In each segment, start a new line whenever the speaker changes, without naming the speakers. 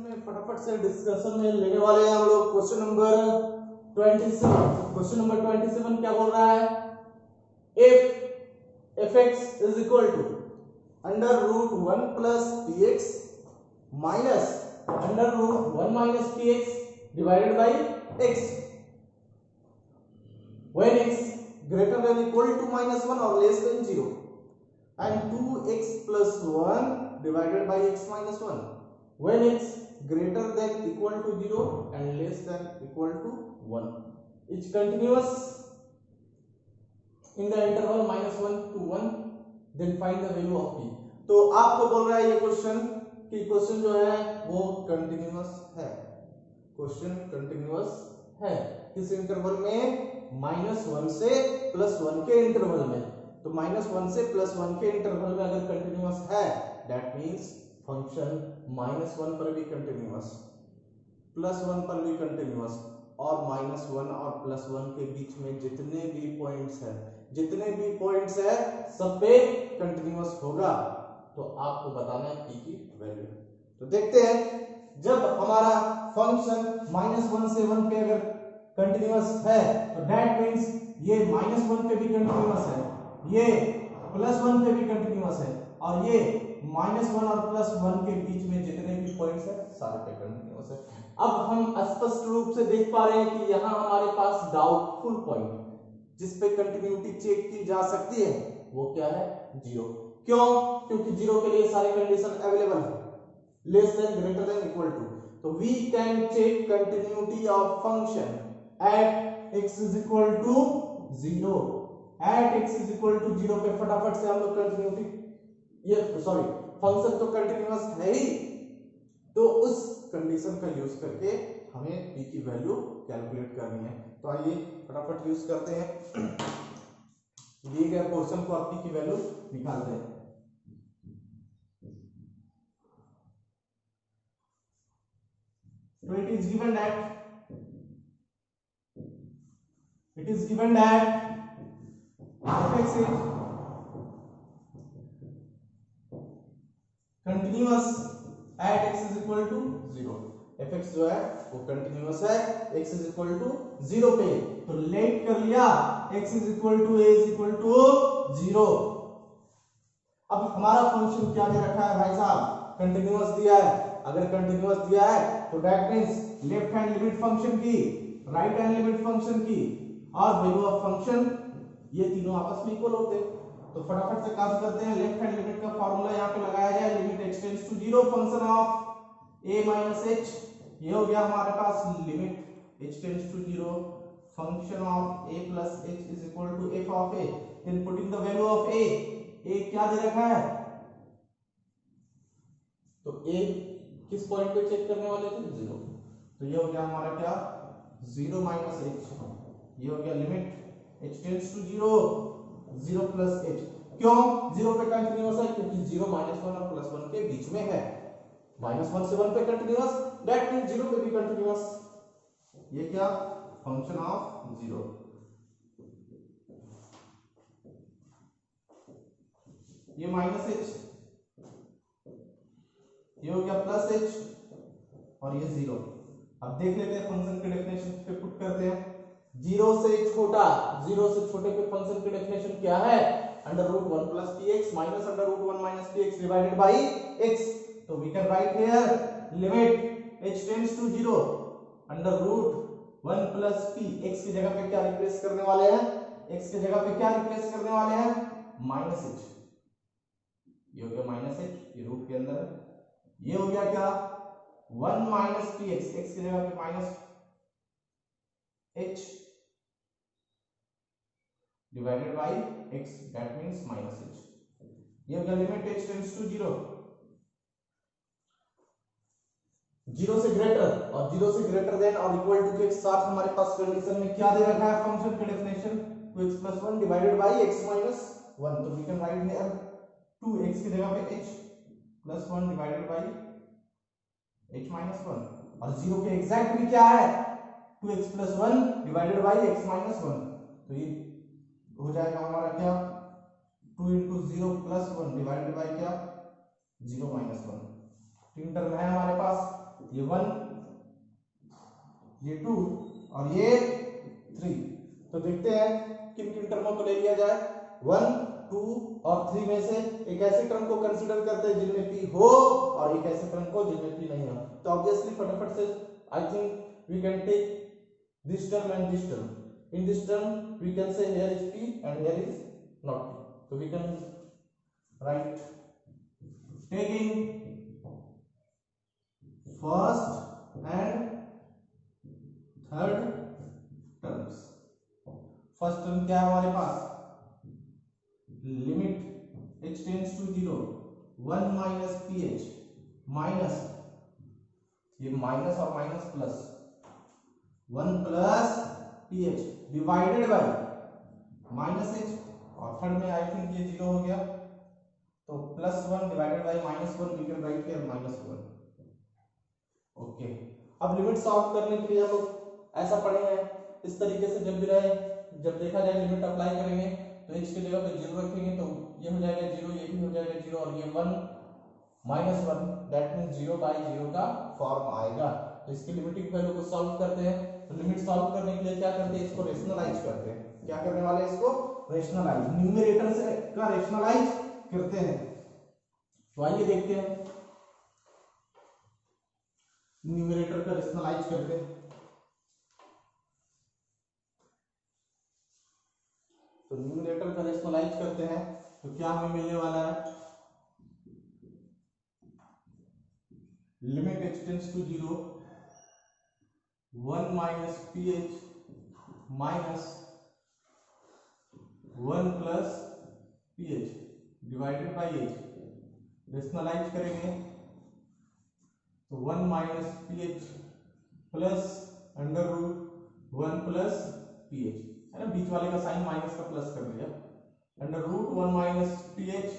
में फटाफट से डिस्कशन में लेने वाले हैं हम लोग क्वेश्चन नंबर 27। क्वेश्चन नंबर 27 क्या बोल रहा है? If fx is equal to under root 1 plus px minus under root 1 minus px divided by x when x greater than equal to minus 1 or less than 0 and 2x plus 1 divided by x minus 1 when x greater than equal to 0 and less than equal to 1 is continuous in the interval minus 1 to 1 then find the value of p। तो आपको बोल रहा है ये question कि question जो है वो कंटिन्यूअस है, क्वेश्चन कंटिन्यूअस है किस इंटरवल में? -1 से +1 के इंटरवल में। तो -1 से +1 के इंटरवल में अगर कंटिन्यूअस है दैट मींस फंक्शन -1 पर भी कंटिन्यूअस, +1 पर भी कंटिन्यूअस और -1 और +1 के बीच में जितने भी पॉइंट्स है सब पे कंटिन्यूअस होगा। तो आपको बताना है p की वैल्यू। तो देखते हैं जब हमारा फंक्शन -1 से 1 पे अगर कंटिन्यूअस है तो दैट मींस ये -1 पे भी कंटिन्यूअस है, ये +1 पे भी कंटिन्यूअस है और ये -1 और +1 के बीच में जितने भी पॉइंट्स है सारे पे कंटिन्यूअस है। अब हम स्पष्ट रूप से देख पा रहे हैं कि यहाँ हमारे पास डाउटफुल पॉइंट जिस पे कंटिन्यूटी चेक की जा सकती है वो क्या है? 0। क्यों? क्योंकि 0 के लिए सारे कंडीशन अवेलेबल है, less than greater than equal to. तो we can check continuity of function at x is equal to 0 at x is equal to 0 पे फटाफट से हम लोग कंटिन्यूटी फंक्शन तो कंटिन्यूअस है ही, तो उस कंडीशन का यूज करके हमें p की वैल्यू कैलकुलेट करनी है। तो आइए फटाफट यूज करते हैं, दिए गए पोर्शन को आप p की वैल्यू निकालते हैं। तो it is given that fx is continuous at x is equal to 0। fx जो है वो कंटिन्यूअस है x is equal to 0 पे। तो लेट कर लिया x is equal to a is equal to 0। अब हमारा फंक्शन क्या दे रखा है भाई साहब? कंटिन्यूअस दिया है। अगर कंटिन्यूअस दिया है तो that means left hand limit function की, राइट हैंड लिमिट फंक्शन की और वैल्यू ऑफ फंक्शन ये तीनों आपस में इक्वल होते हैं। तो फटाफट से काम करते हैं। लेफ्ट हैंड लिमिट का फार्मूला यहाँ पे लगाया जाए, limit x tends to 0 function of a minus h। ये हो गया हमारे पास limit h tends to 0 function of a plus h is equal to f of a। Then putting the value of a क्या दे रखा है? तो a किस पॉइंट पे चेक करने वाले थे? 0। तो ये हो गया हमारा क्या? 0 माइनस h। ये हो गया limit h tends to 0 0 plus h। क्यों 0 पे कंटिन्यूअस है? क्योंकि 0 -1 और +1 के बीच में है। -1 से 1 पे कंटिन्यूअस दैट मींस 0 पे भी कंटिन्यूअस। ये क्या? Function of 0। ये माइनस h, ये हो गया प्लस h और ये 0। अब देख लेते हैं फंक्शन के डेफिनेशन पे पुट करते हैं। 0 से छोटे पे फंक्शन की डेफिनेशन क्या है? Under root 1 plus px minus under root 1 minus px divided by x। तो we can write here limit h tends to 0 under root 1 plus p। x की जगह पे क्या रिप्लेस करने वाले हैं? x की जगह पे क्या रिप्लेस करने वाले हैं? Minus h। ये हो गया माइनस h, ये रूट के अंदर है। ये हो गया क्या? 1 माइनस px, x की जगह पे minus h divided by x that means minus h। ये हो गया लिमिट h टेंड्स टू 0 से ग्रेटर और 0 से ग्रेटर देन और इक्वल टू के साथ हमारे पास कंडीशन में क्या दे रखा है फंक्शन का definition? 2x plus 1 divided by x minus 1। तो we can write here 2x की जगह पे h plus 1 divided by h minus 1 और 0 के एग्जैक्ट भी क्या है? 2x plus 1 divided by x minus 1। तो ये हो जाएगा हमारा क्या? 2 into 0 plus 1 डिवाइडेड बाई क्या? 0 minus 1। तीन टर्म है हमारे पास। ये 1, ये 2 और ये 3। तो देखते हैं किन किन टर्मों को ले लिया जाए। 1, 2 और 3 में से एक ऐसे टर्म को कंसीडर करते हैं जिनमें p हो और एक ऐसे टर्म को जिनमें p नहीं हो। तो ऑब्वियसली फटाफट से I think we can take this term and this term. In this term we can say here is p and here is not p. So we can write taking first and third terms. First term क्या है हमारे पास, limit h tends to 0 1 minus ph minus, ये minus और minus plus 1 plus ph divided by minus h, और third में I think ये 0 हो गया, तो plus 1 divided by minus 1 we can write here minus 1। Okay, अब लिमिट सॉल्व करने के लिए हम लोग ऐसा पढ़े हैं इस तरीके से, जब भी रहे जब देखा जाए लिमिट अप्लाई करेंगे तो h की जगह पे 0 रखेंगे तो ये हो जाएगा 0, ये भी हो जाएगा 0 और ये 1 माइनस 1, दैट मींस 0 बाय 0 का फॉर्म आएगा। तो इसकी लिमिटिंग वैल्यू को सॉल्व करते हैं। तो लिमिट सॉल्व करने के लिए क्या करते हैं, इसको रेशनलाइज करते हैं। क्या करने वाले हैं, इसको रेशनलाइज, न्यूमरेटर से का रेशनलाइज करते हैं। तो आइए देखते हैं न्यूमरेटर का रेशनलाइज करते हैं। तो न्यूमरेटर का रेशनलाइज करते हैं तो क्या हमें मिलने वाला है, limit h tends to 0 1 minus ph minus 1 plus ph divided by h, rationalise करेंगे तो 1 minus ph plus under root 1 plus ph, है ना, बीच वाले का साइन माइनस का प्लस कर दिया, under root 1 minus ph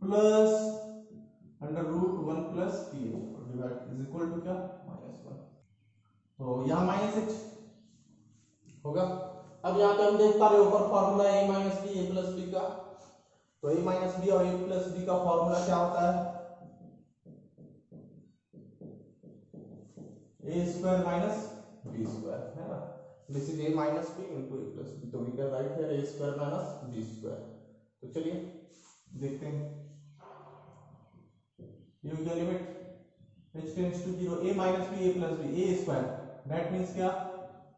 plus under root 1 plus ph divide is equal to क्या, -1। तो यहाँ माइनस h होगा। अब यहाँ पे हम देख पा रहे हैं ऊपर formula a minus b a plus b का, तो a माइनस बी और a प्लस बी का फॉर्मूला क्या होता है, a square minus b square, है ना, this is a minus b into a plus b, तो we can write here a square minus b square. तो चलिए देखते हैं, ये हो गया limit h tends to 0 a minus b a plus b a square, that means क्या,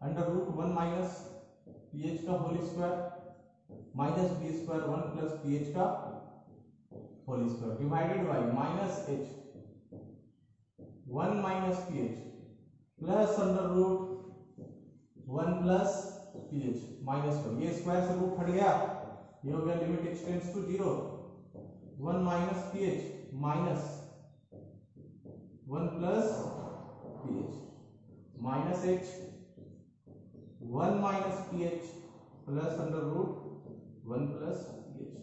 under root 1 minus ph का whole square minus b square 1 plus ph का whole square divided by minus h 1 minus ph plus under root 1 plus ph minus 1, ये square से root हट गया, ये हो गया limit h tends to 0 1 minus ph minus 1 plus ph minus h 1 minus ph plus under root 1 plus ph।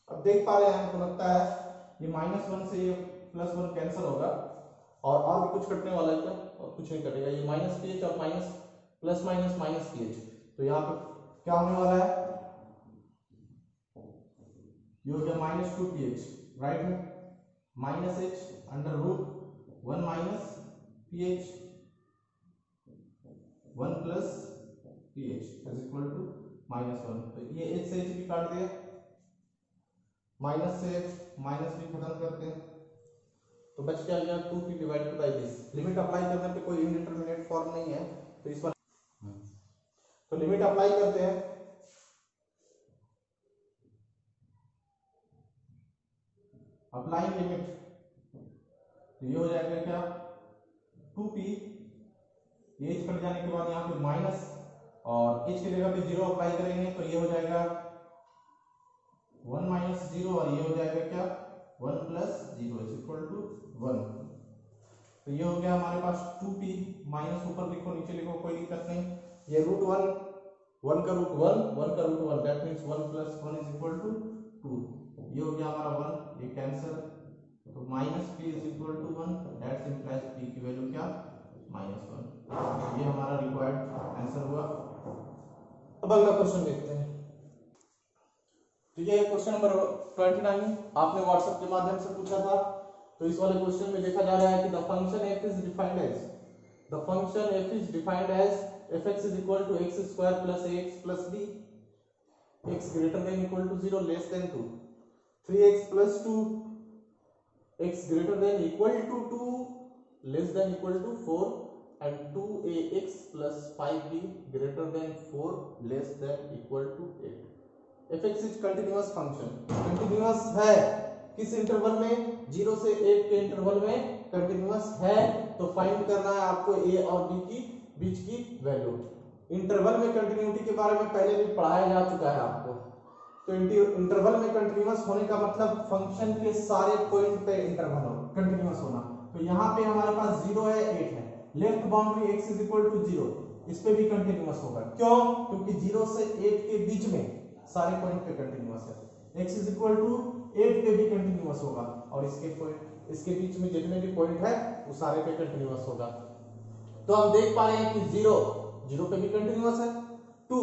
अब देख पा रहे हैं, हमको लगता है ये -1 से ये +1 कैंसिल होगा और भी कुछ कटने वाला है क्या, और कुछ नहीं कटेगा, ये माइनस ph और minus plus minus minus ph, तो यहाँ पे क्या होने वाला है, ये हो गया -2ph, राइट है, minus h under root 1 minus ph 1 plus ph is equal to -1। तो ये h से h भी काट दे, माइनस से माइनस भी खत्म करते हैं, तो बच क्या गया 2p divided by this. Limit apply करने पे कोई इंडिटरमिनेट फॉर्म नहीं है, तो इस पर तो लिमिट अप्लाई करते हैं, अप्लाइंग लिमिट, तो ये हो जाएगा क्या 2p, ये h कट जाने के बाद यहाँ पे माइनस और h की जगह पे 0 अप्लाई करेंगे, तो ये हो जाएगा 1 माइनस 0 और ये हो जाएगा क्या 1 प्लस 0 इज इक्वल टू 1। तो ये हो गया हमारे पास 2p, माइनस ऊपर लिखो नीचे लिखो कोई दिक्कत नहीं, ये रूट 1 का रूट 1 का root 1, that means 1 plus 1 is equal to 2, ये हो गया हमारा 1, ये कैंसिल, तो minus p is equal to 1, that implies p की वैल्यू क्या -1। ये हमारा रिक्वायर्ड आंसर हुआ। अब अगला क्वेश्चन देखते हैं। तो ये क्वेश्चन नंबर 29 आपने व्हाट्सएप के माध्यम से पूछा था, तो इस वाले क्वेश्चन में देखा जा रहा है कि the function f is defined as fx is equal to x square plus ax plus b, x greater than equal to 0 less than 2, 3x plus 2, x greater than equal to 2 less than equal to 4, and 2ax plus 5b greater than 4 less than equal to 8. fx is continuous function, continuous है किस interval में, 0 से 8 के interval में continuous है। तो find करना है आपको a और b की बीच की वैल्यू। इंटरवल में कंटिन्यूटी के बारे में पहले भी पढ़ाया जा चुका है आपको। तो इंटरवल में कंटिन्यूअस होने का मतलब फंक्शन के सारे पॉइंट पे इंटरवल हो कंटिन्यूअस होना। तो यहाँ पे हमारे पास 0 है 8 है, left boundary x is equal to 0, इस पे भी कंटिन्यूअस होगा। क्यों? क्योंकि 0 से 8 के बीच में सारे पॉइंट पे कंटिन्यूअस है। x इज इक्वल टू 8 पे भी कंटिन्यूअस होगा, और इसके बीच में जितने भी पॉइंट है वो सारे पे कंटिन्यूअस होगा। तो हम देख पा रहे हैं कि 0 पे भी कंटिन्यूअस है, 2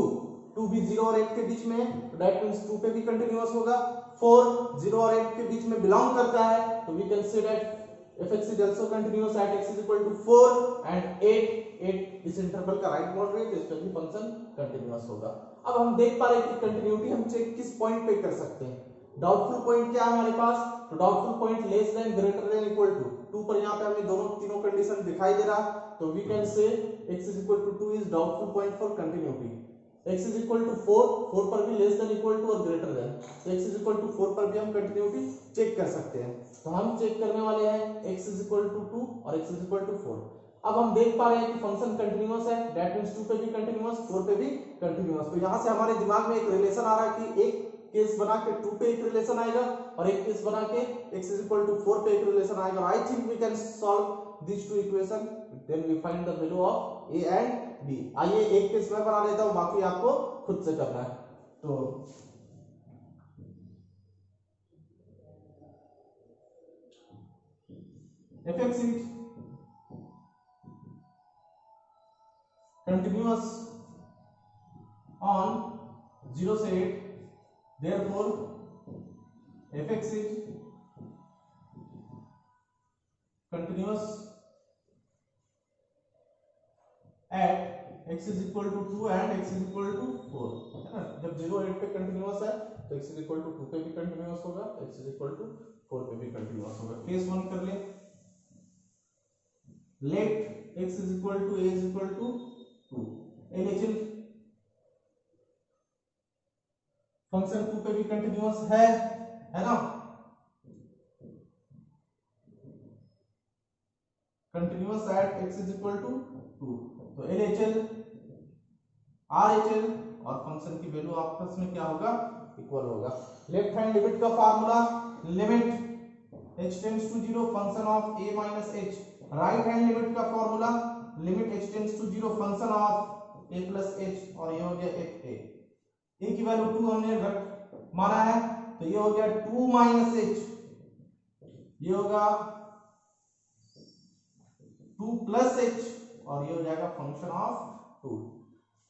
भी 0 और 8 के बीच में है, तो दैट मींस 2 पे भी कंटिन्यूअस होगा। 4 0 और 8 के बीच में बिलोंग करता है, तो we can say that fx is also continuous at x is equal to 4 and 8 इस इंटरवल का राइट बाउंड्री है, तो इस पे भी फंक्शन कंटिन्यूअस होगा। अब हम देख पा रहे हैं कि कंटिन्यूटी हम चेक किस पॉइंट पे कर सकते हैं। डाउटफुल पॉइंट क्या है हमारे पास, तो doubtful point less than greater than equal to 2 पर यहाँ पे हमें तीनों कंडीशन दिखाई दे रहा, तो we can say x is equal to 2 is doubtful point for continuity। x is equal to 4 पर भी लेस देन इक्वल टू और ग्रेटर देन, तो x is equal to 4 पर भी हम कंटिन्यूटी चेक कर सकते हैं। तो हम चेक करने वाले हैं x is equal to 2 और x is equal to 4। अब हम देख पा रहे हैं कि फंक्शन कंटिन्यूअस है, दैट मींस 2 पे भी कंटिन्यूअस, 4 पे भी कंटिन्यूअस। तो यहां से हमारे दिमाग में एक रिलेशन आ रहा है कि एक केस बना के 2 पे एक रिलेशन आएगा और एक केस बना के x is equal to 4 पे एक रिलेशन आएगा। I think we can solve this two equation, then we find the value of a and b। आइए एक केस मैं बना लेता हूं, बाकी आपको खुद से करना है। तो fx is continuous on 0 से 8, therefore fx is continuous at x is equal to 2 and x is equal to 4, है ना। जब 0 8 पे कंटिन्यूअस है तो x is equal to 2 पे भी कंटिन्यूअस होगा, x is equal to 4 पे भी कंटिन्यूअस होगा। केस 1 कर ले, let x is equal to a is equal to 2, eligible function 2 पे भी कंटिन्यूअस है ना, continuous at x is equal to 2, तो LHL RHL और फंक्शन की वैल्यू आपस में क्या होगा, इक्वल होगा। लेफ्ट हैंड लिमिट का formula, limit h tends to 0 function of a minus h। Right hand limit का formula, limit h tends to 0 function of a plus h, और ये हो गया a की वैल्यू 2 हमने माना है, तो ये हो गया 2 माइनस h, ये होगा 2 प्लस h, और ये हो जाएगा फंक्शन ऑफ 2।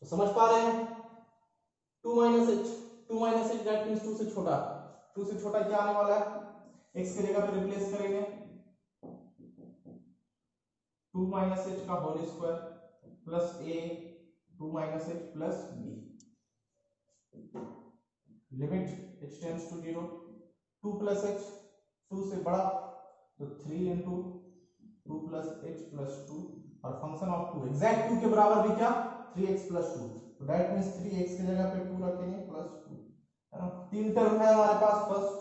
तो समझ पा रहे हैं, 2 माइनस h दैट मींस 2 से छोटा, 2 से छोटा क्या आने वाला है, x की जगह पे रिप्लेस करेंगे 2 माइनस h का whole square plus a 2 minus h plus b। Limit h tends to 0, 2 plus h 2 से बड़ा, तो 3 इंटू 2 प्लस h प्लस 2, और फंक्शन ऑफ 2 एग्जैक्ट 2 के बराबर भी क्या, 3x प्लस 2, तो दैट मींस 3x की जगह पे 2 रखेंगे प्लस 2, है ना। 3 टर्म है हमारे पास, फर्स्ट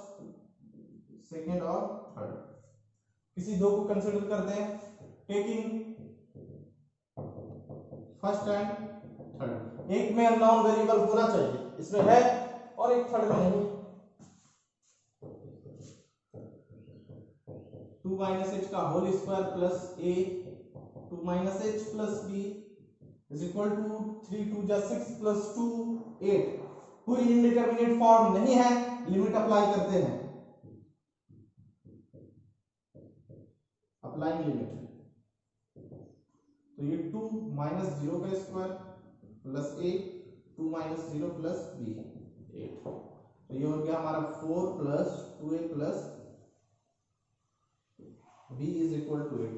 सेकंड और थर्ड। किसी दो को कंसीडर करते हैं, टेकिंग फर्स्ट एंड थर्ड। एक में अननोन वेरिएबल होना चाहिए, इसमें है, और एक थर्ड में नहीं। 2 माइनस h का whole square plus a 2 minus h plus b is equal to 3 2 जा 6 प्लस 2 8। कोई इंडिटरमिनेट फॉर्म नहीं है, लिमिट अप्लाई करते हैं, अप्लाइंग लिमिट, तो ये 2 माइनस 0 का square plus a 2 minus 0 plus b 8, तो ये हो गया हमारा 4 plus 2a plus b is equal to 8,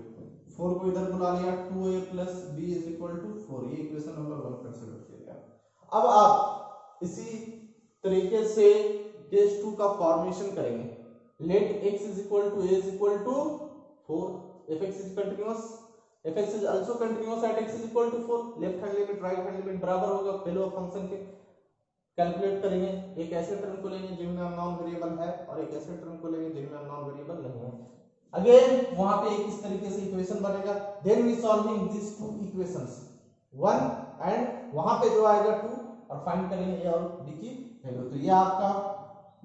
4 को इधर बुला लिया, 2a plus b is equal to 4, ये इक्वेशन नंबर 1 कंसीडर किया गया। अब आप इसी तरीके से केस 2 का फॉर्मेशन करेंगे। Let x is equal to a is equal to 4, fx is continuous, fx is also continuous at x is equal to 4, left hand limit right hand limit बराबर होगा, वैल्यू ऑफ फंक्शन के calculate करेंगे। एक ऐसे term को लेंगे जिनमें unknown variable है और एक ऐसे टर्म को लेंगे जिनमें अननोन वेरिएबल नहीं है। अगेन वहां पे एक इस तरीके से इक्वेशन बनेगा, then we solving this two equations 1 and वहां पे जो आएगा 2 और फाइंड करेंगे a और b की वैल्यू। तो ये आपका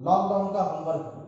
लॉकडाउन का होमवर्क है।